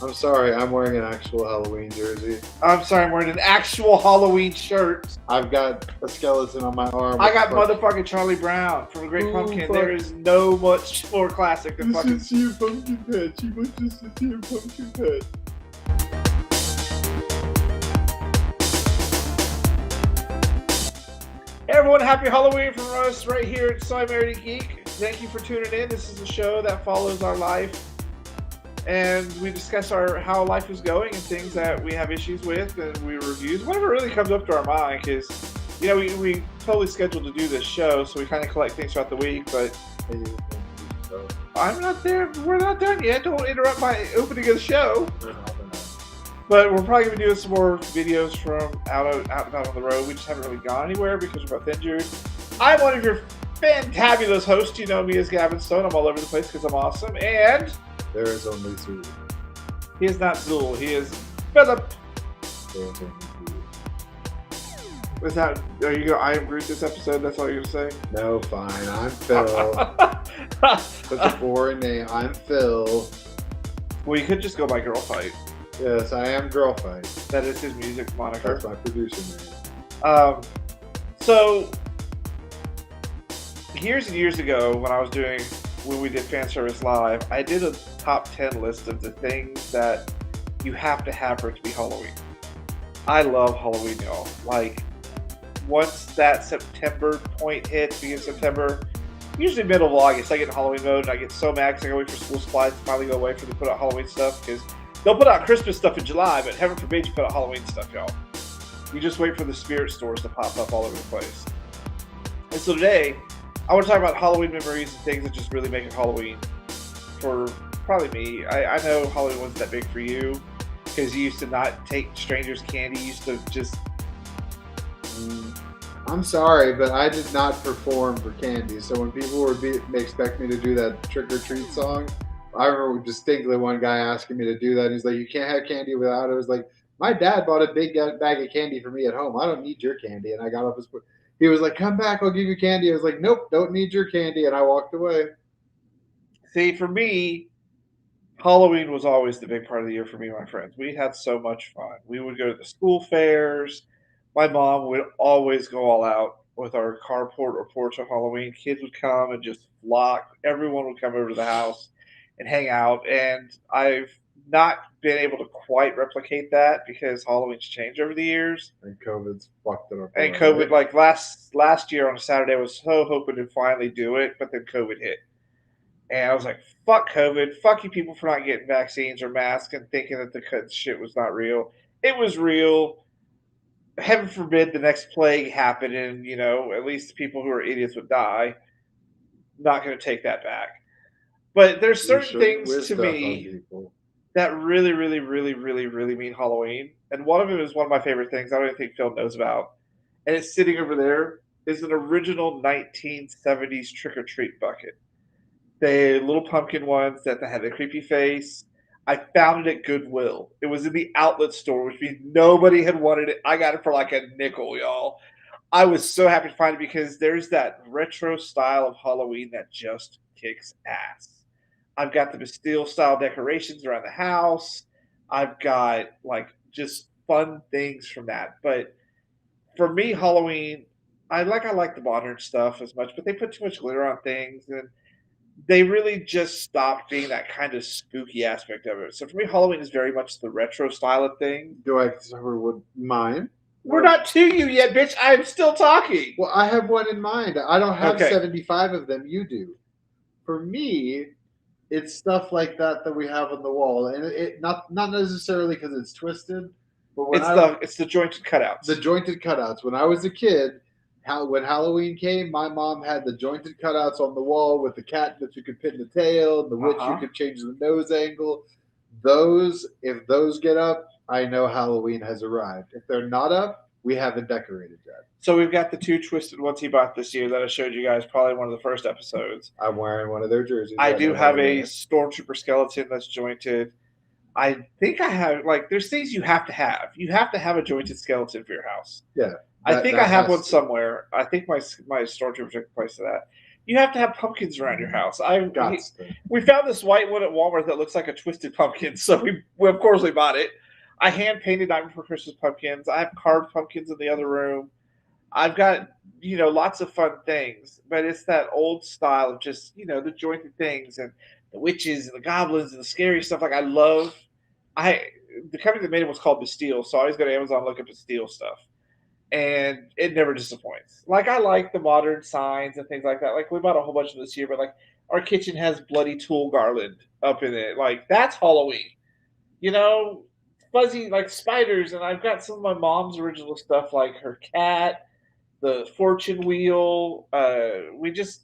I'm sorry, I'm wearing an actual Halloween jersey. I'm sorry, I'm wearing an actual Halloween shirt. I've got a skeleton on my arm. I got motherfucking Charlie Brown from The Great Ooh, Pumpkin. fuck. There is no much more classic than This fucking. is your pumpkin patch. You must just sit here, pumpkin patch. Hey everyone, happy Halloween from us right here at So I Married a Geek. Thank you for tuning in. This is a show that follows our life, and we discuss how life is going and things that we have issues with, and we reviews whatever really comes up to our mind. Because we totally scheduled to do this show, so we kind of collect things throughout the week. But I'm not there. We're not done yet. Don't interrupt my opening of the show. But we're probably going to be doing some more videos from out and about on the road. We just haven't really gone anywhere because we're both injured. I'm one of your fantabulous hosts. You know me as Gavin Stone. I'm all over the place because I'm awesome. And there is only Zool. He is not Zool. He is Philip. Are you going to I am Groot this episode? That's all you're going to say? No, fine. I'm Phil. Such a boring name. I'm Phil. Well, you could just go by Girl Fight. Yes, I am Girl Fight. That is his music moniker. That's my producer name. So years and years ago, when we did Fan Service Live, I did a top 10 list of the things that you have to have for it to be Halloween. I love Halloween, y'all. Like, once that September point hits, beginning of September, usually middle of August, I get in Halloween mode, and I get so mad because I gotta wait for school supplies to finally go away for them to put out Halloween stuff, because they'll put out Christmas stuff in July, but heaven forbid you put out Halloween stuff, y'all. You just wait for the spirit stores to pop up all over the place. And so today, I want to talk about Halloween memories and things that just really make it Halloween for probably me. I know Halloween wasn't that big for you because you used to not take strangers' candy. You used to just... I'm sorry, but I did not perform for candy. So when people would expect me to do that trick or treat song, I remember distinctly one guy asking me to do that. And he's like, "You can't have candy without it." I was like, "My dad bought a big bag of candy for me at home. I don't need your candy." And I got up his. He was like, "Come back, I'll give you candy." I was like, "Nope, don't need your candy," and I walked away. See, for me, Halloween was always the big part of the year for me and my friends. We had so much fun. We would go to the school fairs. My mom would always go all out with our carport or porch on Halloween. Kids would come and just flock. Everyone would come over to the house and hang out. And I've not been able to quite replicate that because Halloween's changed over the years. And COVID's fucked it up. And COVID, like last year on a Saturday, I was so hoping to finally do it, but then COVID hit. And I was like, fuck COVID. Fuck you people for not getting vaccines or masks and thinking that the shit was not real. It was real. Heaven forbid the next plague happened and, at least the people who are idiots would die. Not going to take that back. But there's certain things to me that really, really, really, really, really mean Halloween. And one of them is one of my favorite things I don't even think Phil knows about. And it's sitting over there. Is an original 1970s trick-or-treat bucket. The little pumpkin ones that had the creepy face. I found it at Goodwill. It was in the outlet store, which means nobody had wanted it. I got it for like a nickel, y'all. I was so happy to find it because there's that retro style of Halloween that just kicks ass. I've got the Bastille style decorations around the house. I've got like just fun things from that. But for me, Halloween, I like the modern stuff as much, but they put too much glitter on things and they really just stopped being that kind of spooky aspect of it. So for me, Halloween is very much the retro style of things. Do I cover with mine? We're not to you yet, bitch. I'm still talking. Well, I have one in mind. I don't have 75 of them. You do. For me, it's stuff like that we have on the wall, and it not necessarily because it's twisted, but it's the jointed cutouts. The jointed cutouts. When I was a kid, when Halloween came, my mom had the jointed cutouts on the wall with the cat that you could pin the tail, and the witch you could change the nose angle. If those get up, I know Halloween has arrived. If they're not up, we haven't decorated yet. So we've got the two twisted ones he bought this year that I showed you guys probably one of the first episodes. I'm wearing one of their jerseys. I do have a Stormtrooper skeleton that's jointed. I think I have, there's things you have to have. You have to have a jointed skeleton for your house. Yeah. I think I have one somewhere. I think my Stormtrooper took the place of that. you have to have pumpkins around your house. Gots to. We found this white one at Walmart that looks like a twisted pumpkin, so we of course we bought it. I hand painted Nightmare Before Christmas pumpkins. I have carved pumpkins in the other room. I've got lots of fun things, but it's that old style of just the jointed things and the witches and the goblins and the scary stuff. Like I love, I the company that made it was called Bastille, so I always go to Amazon and look up Bastille stuff, and it never disappoints. Like I like the modern signs and things like that. Like we bought a whole bunch of this year, but like our kitchen has bloody tool garland up in it. Like that's Halloween, you know, fuzzy like spiders, and I've got some of my mom's original stuff, like her cat, the fortune wheel. We just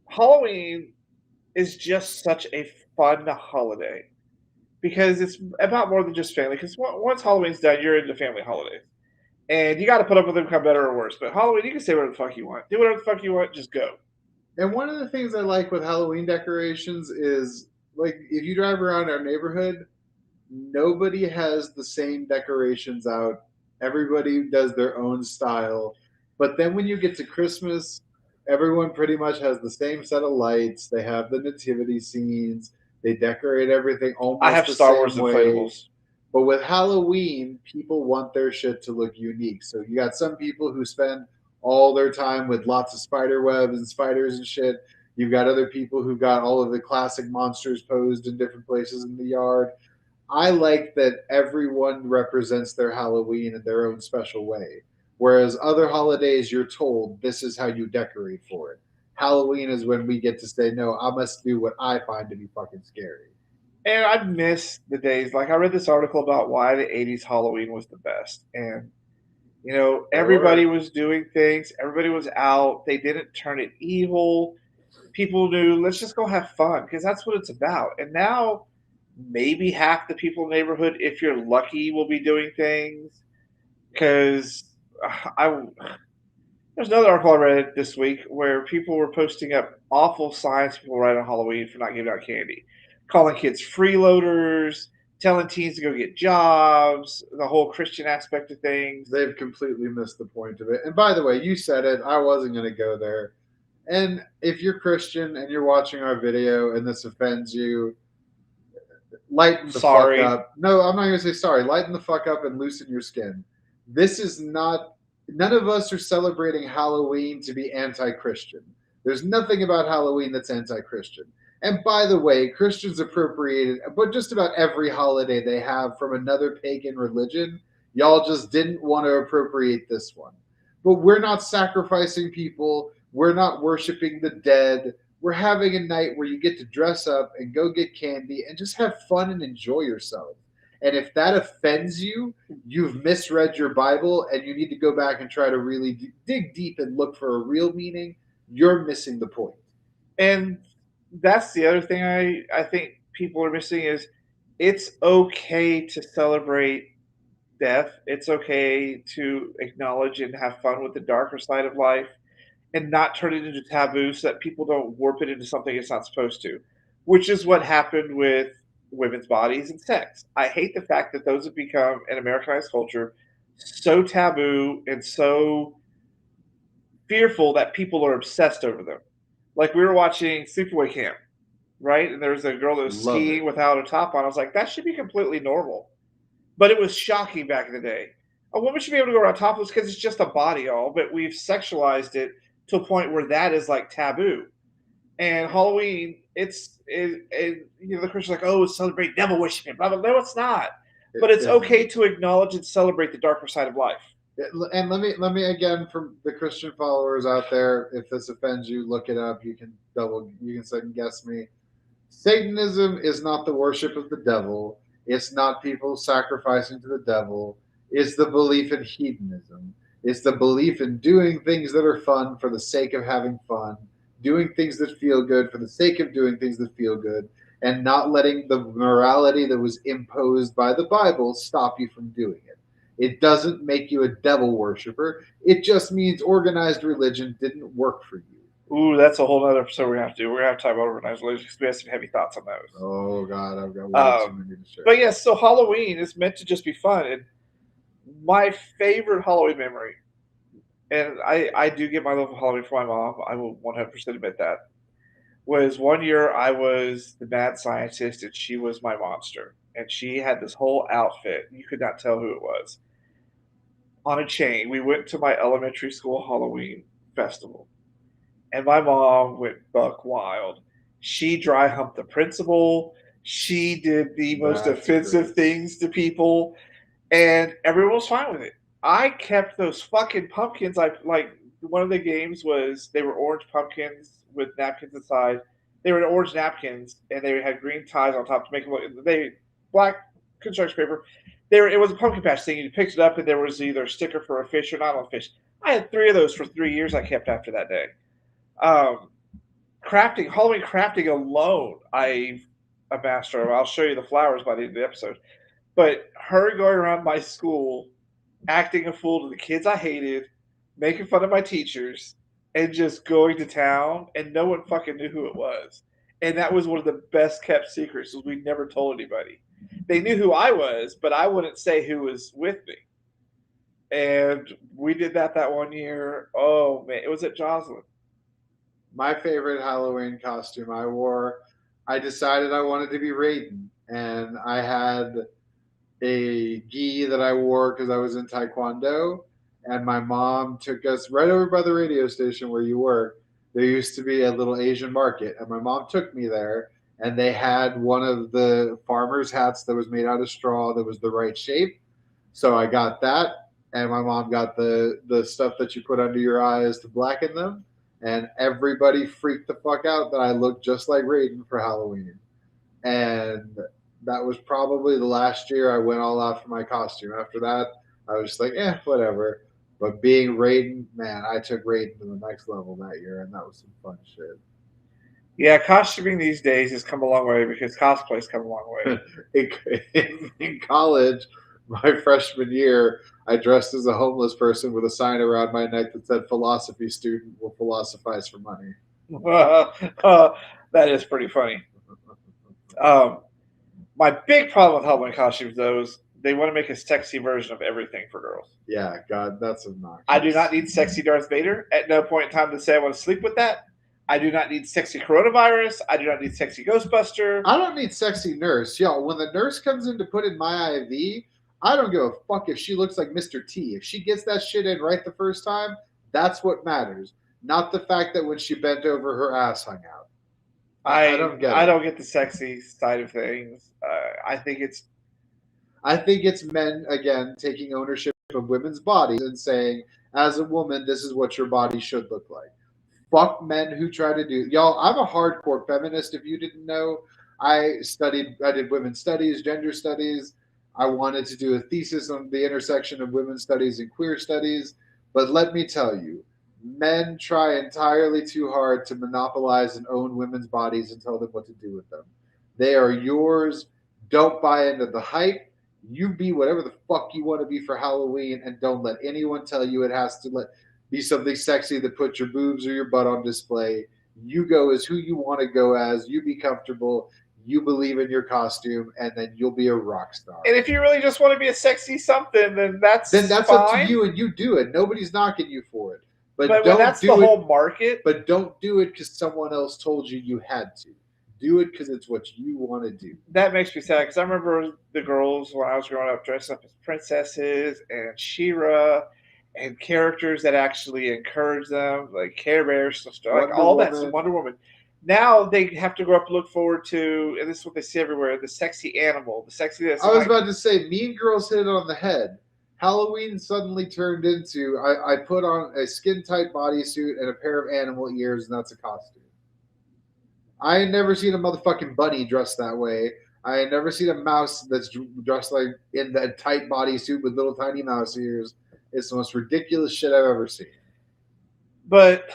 Halloween is just such a fun holiday because it's about more than just family. Because once Halloween's done, you're into family holidays, and you got to put up with them, come better or worse. But Halloween, you can say whatever the fuck you want, do whatever the fuck you want, just go. And one of the things I like with Halloween decorations is like if you drive around our neighborhood, nobody has the same decorations out. Everybody does their own style. But then when you get to Christmas, everyone pretty much has the same set of lights. They have the nativity scenes. They decorate everything I almost have the Star same Wars way. inflatables. But with Halloween, people want their shit to look unique. So you got some people who spend all their time with lots of spider webs and spiders and shit. You've got other people who got all of the classic monsters posed in different places in the yard. I like that everyone represents their Halloween in their own special way. Whereas other holidays, you're told this is how you decorate for it. Halloween is when we get to say, no, I must do what I find to be fucking scary. And I miss the days. Like I read this article about why the '80s Halloween was the best, and everybody Sure. was doing things. Everybody was out. They didn't turn it evil. People knew, let's just go have fun because that's what it's about. And now, maybe half the people in the neighborhood, if you're lucky, will be doing things. Because I there's another article I read this week where people were posting up awful signs people write on Halloween for not giving out candy, calling kids freeloaders, telling teens to go get jobs, the whole Christian aspect of things. They've completely missed the point of it. And by the way, you said it. I wasn't going to go there. And if you're Christian and you're watching our video and this offends you, lighten the fuck Sorry. up. No, I'm not going to say sorry. Lighten the fuck up and loosen your skin. This is not, none of us are celebrating Halloween to be anti Christian. There's nothing about Halloween that's anti Christian. And by the way, Christians appropriated, but just about every holiday they have from another pagan religion. Y'all just didn't want to appropriate this one. But we're not sacrificing people. We're not worshiping the dead. We're having a night where you get to dress up and go get candy and just have fun and enjoy yourself. And if that offends you, you've misread your Bible and you need to go back and try to really dig deep and look for a real meaning. You're missing the point. And that's the other thing I think people are missing is it's okay to celebrate death. It's okay to acknowledge and have fun with the darker side of life and not turn it into taboo so that people don't warp it into something it's not supposed to, which is what happened with women's bodies and sex. I hate the fact that those have become, in Americanized culture, so taboo and so fearful that people are obsessed over them. Like we were watching Sleepaway Camp, right? And there was a girl that was Love skiing it. without a top on. I was like, that should be completely normal. But it was shocking back in the day. A woman should be able to go around topless because it's just a body all, but we've sexualized it to a point where that is like taboo. And Halloween, the Christians are like, oh, celebrate devil worshiping, blah, blah, blah. No, it's not. But it's okay to acknowledge and celebrate the darker side of life. And let me again, from the Christian followers out there, if this offends you, look it up. You can second guess me. Satanism is not the worship of the devil. It's not people sacrificing to the devil. It's the belief in hedonism. It's the belief in doing things that are fun for the sake of having fun, doing things that feel good for the sake of doing things that feel good, and not letting the morality that was imposed by the Bible stop you from doing it. It doesn't make you a devil worshiper. It just means organized religion didn't work for you. Ooh, that's a whole other episode we're going to have to do. We're going to have to talk about organized religion because we have some heavy thoughts on those. Oh, God, I've got way too many to share. But yes, so Halloween is meant to just be fun. And my favorite Halloween memory and I do get my love of Halloween from my mom. I will 100% admit that. Was one year I was the mad scientist and she was my monster. And she had this whole outfit. You could not tell who it was. On a chain. We went to my elementary school Halloween festival. And my mom went buck wild. She dry humped the principal. She did the most That's offensive crazy. things to people, and everyone was fine with it. I kept those fucking pumpkins. I like one of the games was they were orange pumpkins with napkins inside. They were orange napkins and they had green ties on top to make them look. They black construction paper. They were. It was a pumpkin patch thing. You picked it up and there was either a sticker for a fish or not on a fish. I had 3 of those for 3 years. I kept after that day. Um, crafting, Halloween crafting alone, I'm a master of. I'll show you the flowers by the end of the episode. But her going around my school, acting a fool to the kids I hated, making fun of my teachers, and just going to town, and no one fucking knew who it was. And that was one of the best kept secrets. Was we never told anybody. They knew who I was, but I wouldn't say who was with me. And we did that one year. Oh man, it was at Joslin. My favorite Halloween costume I wore, I decided I wanted to be Raiden, and I had a gi that I wore because I was in Taekwondo, and my mom took us right over by the radio station where you work. There used to be a little Asian market, and my mom took me there, and they had one of the farmer's hats that was made out of straw that was the right shape. So I got that, and my mom got the stuff that you put under your eyes to blacken them, and everybody freaked the fuck out that I looked just like Raiden for Halloween. And that was probably the last year I went all out for my costume. After that, I was just like, whatever. But being Raiden, man, I took Raiden to the next level that year, and that was some fun Yeah, costuming these days has come a long way because cosplay's come a long way. in college, my freshman year, I dressed as a homeless person with a sign around my neck that said "Philosophy student will philosophize for money." That is pretty funny. Um, my big problem with Halloween costumes, though, is they want to make a sexy version of everything for girls. Yeah, God, that's I do obnoxious. not need sexy Darth Vader. At no point in time to say I want to sleep with that. I do not need sexy coronavirus. I do not need sexy Ghostbuster. I don't need sexy nurse. Yo, when the nurse comes in to put in my IV, I don't give a fuck if she looks like Mr. T. If she gets that shit in right the first time, that's what matters. Not the fact that when she bent over, her ass hung out. I don't get I it. don't get the sexy side of things. I think it's I think it's men, again, taking ownership of women's bodies and saying, as a woman, this is what your body should look like. Fuck men who try to do. Y'all, I'm a hardcore feminist. If you didn't know, I did women's studies, gender studies. I wanted to do a thesis on the intersection of women's studies and queer studies. But let me tell you, men try entirely too hard to monopolize and own women's bodies and tell them what to do with them. They are yours. Don't buy into the hype. You be whatever the fuck you want to be for Halloween, and don't let anyone tell you it has to be something sexy that puts your boobs or your butt on display. You go as who you want to go as. You be comfortable. You believe in your costume, and then you'll be a rock star. and if you really just want to be a sexy something, then that's Up to fine. you, and you do it. Nobody's knocking you for it. But when that's the whole market, But don't do it because someone else told you had to. Do it because it's what you want to do. that makes me sad because I remember the girls when I was growing up dressing up as princesses and She-Ra and characters that actually encourage them, like Care Bears, like all that Wonder Woman. Now they have to grow up and look forward to, and this is what they see everywhere: the sexy animal, the sexy this. I was about to say, Mean Girls hit it on the head. Halloween suddenly turned into I put on a skin tight bodysuit and a pair of animal ears, and that's a costume. I ain't never seen a motherfucking bunny dressed that way. I ain't never seen a mouse that's dressed like in that tight bodysuit with little tiny mouse ears. It's the most ridiculous shit I've ever seen. But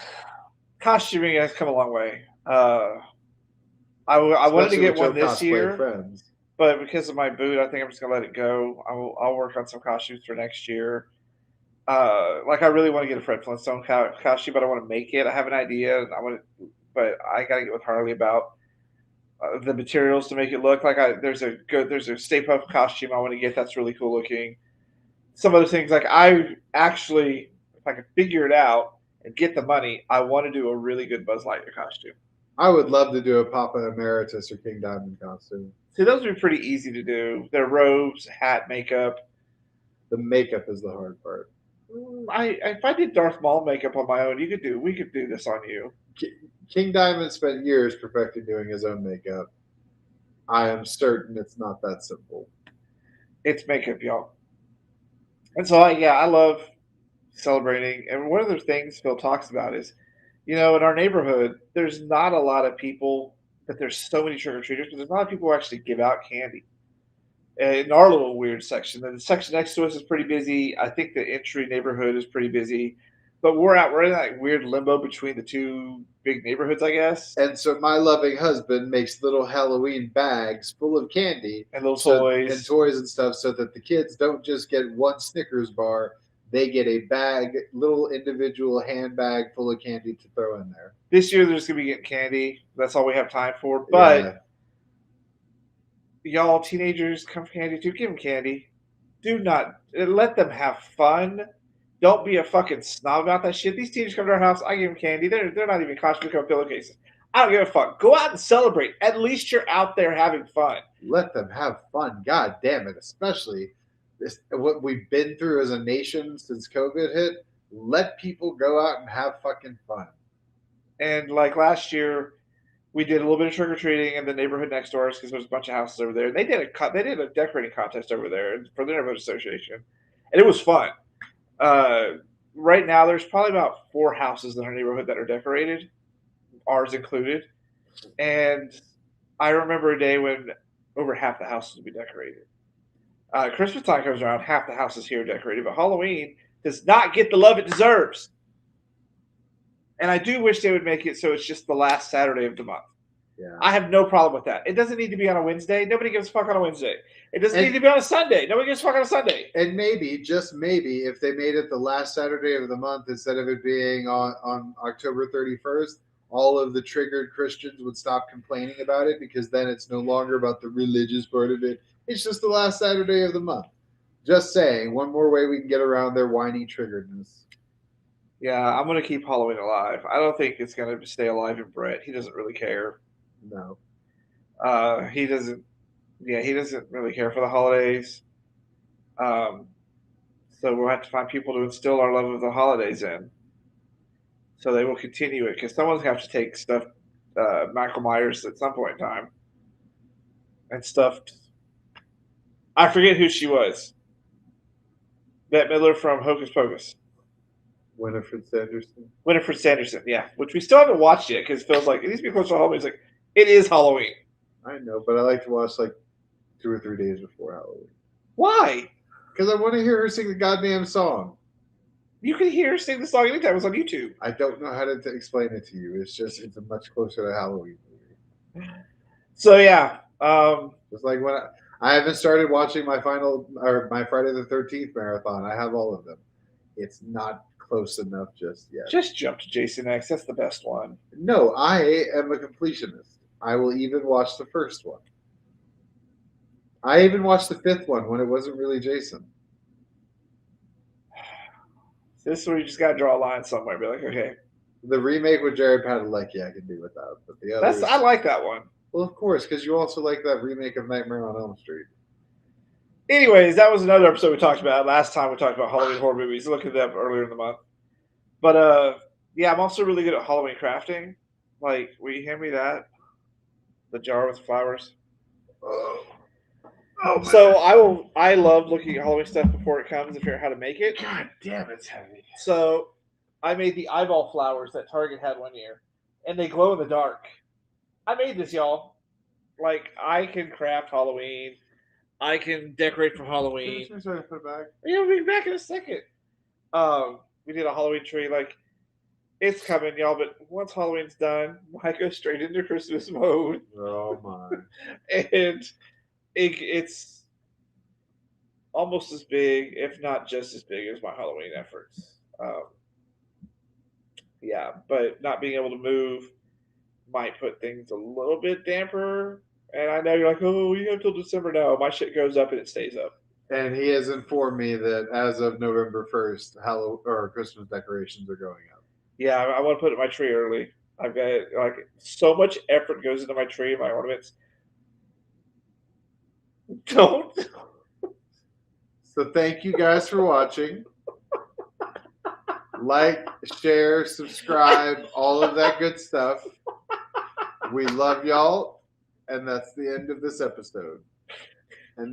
costuming has come a long way. I wanted to get one this year, friends. but because of my boot, I think I'm just gonna let it go. I'll work on some costumes for next year. Like I really want to get a Fred Flintstone costume, but I want to make it. I have an idea. But I got to get with Harley about the materials to make it look like there's a Stay Puft costume I want to get that's really cool looking. Some other things like I actually if I could figure it out and get the money, I want to do a really good Buzz Lightyear costume. I would love to do a Papa Emeritus or King Diamond costume. See, those would be pretty easy to do. Their robes, hat, makeup. The makeup is the hard part. If I did Darth Maul makeup on my own, we could do this on you. King Diamond spent years perfecting doing his own makeup. I am certain it's not that simple. It's makeup, y'all. And so, I love celebrating. And one of the things Phil talks about is, in our neighborhood, there's not a lot of people, but there's so many trick or treaters, but there's not a lot of people who actually give out candy. In our little weird section, and the section next to us is pretty busy. I think the entry neighborhood is pretty busy, but we're in that weird limbo between the two big neighborhoods, I guess. And so my loving husband makes little Halloween bags full of candy and little toys and stuff, so that the kids don't just get one Snickers bar; they get a bag, little individual handbag full of candy to throw in there. This year, they're just gonna be getting candy. That's all we have time for. But y'all, teenagers, come for candy too. Give them candy. Do not let them have fun. Don't be a fucking snob about that shit. These teenagers come to our house. I give them candy. They're not even conscious of pillowcases. I don't give a fuck. Go out and celebrate. At least you're out there having fun. Let them have fun. God damn it. Especially what we've been through as a nation since COVID hit. Let people go out and have fucking fun. And like last year, we did a little bit of trick or treating in the neighborhood next door because there's a bunch of houses over there. They did a decorating contest over there for the neighborhood association, and it was fun. Right now, there's probably about 4 houses in our neighborhood that are decorated, ours included. And I remember a day when over half the houses would be decorated. Christmas time comes around, half the houses here are decorated, but Halloween does not get the love it deserves. And I do wish they would make it so it's just the last Saturday of the month. Yeah. I have no problem with that. It doesn't need to be on a Wednesday. Nobody gives a fuck on a Wednesday. It doesn't need to be on a Sunday. Nobody gives a fuck on a Sunday. And maybe, just maybe, if they made it the last Saturday of the month instead of it being on October 31st, all of the triggered Christians would stop complaining about it, because then it's no longer about the religious part of it. It's just the last Saturday of the month. Just saying, one more way we can get around their whiny triggeredness. Yeah, I'm going to keep Halloween alive. I don't think it's going to stay alive in Brett. He doesn't really care. No. He doesn't really care for the holidays. So we'll have to find people to instill our love of the holidays in. So they will continue it, because someone's going to have to take stuffed Michael Myers at some point in time. And stuffed. I forget who she was. Bette Midler from Hocus Pocus. Winifred Sanderson. Winifred Sanderson, yeah. Which we still haven't watched yet, because Phil's like, it needs to be close to Halloween. He's like, it is Halloween. I know, but I like to watch like 2 or 3 days before Halloween. Why? Because I want to hear her sing the goddamn song. You can hear her sing the song anytime. It was on YouTube. I don't know how to explain it to you. It's a much closer to Halloween movie. So yeah, just like when I haven't started watching my Friday the 13th marathon. I have all of them. It's not close enough just yet. Just jump to Jason X. That's the best one. No, I am a completionist. I will even watch the first one. I even watched the 5th one when it wasn't really Jason. This is where you just got to draw a line somewhere. Be like, okay. The remake with Jared Padalecki I can do without, but the others. I like that one. Well, of course, because you also like that remake of Nightmare on Elm Street. Anyways, that was another episode we talked about. Last time we talked about Halloween horror movies. Look at them earlier in the month. But yeah, I'm also really good at Halloween crafting. Like, will you hand me that? The jar with flowers. Oh, so I love looking at Halloween stuff before it comes and figure out how to make it. God damn, it's heavy. So I made the eyeball flowers that Target had one year, and they glow in the dark. I made this, y'all. Like, I can craft Halloween. I can decorate for Halloween. Put it back. We'll be back in a second. We did a Halloween tree. Like, it's coming, y'all. But once Halloween's done, I go straight into Christmas mode. Oh my! And it's almost as big, if not just as big, as my Halloween efforts. Yeah, but not being able to move might put things a little bit damper. And I know you're like, oh, you have till December. No, my shit goes up and it stays up. And he has informed me that as of November 1st, Halloween or Christmas decorations are going up. Yeah, I want to put it in my tree early. I've got like so much effort goes into my tree, my ornaments. Don't. So thank you guys for watching. Like, share, subscribe, all of that good stuff. We love y'all, and that's the end of this episode. And the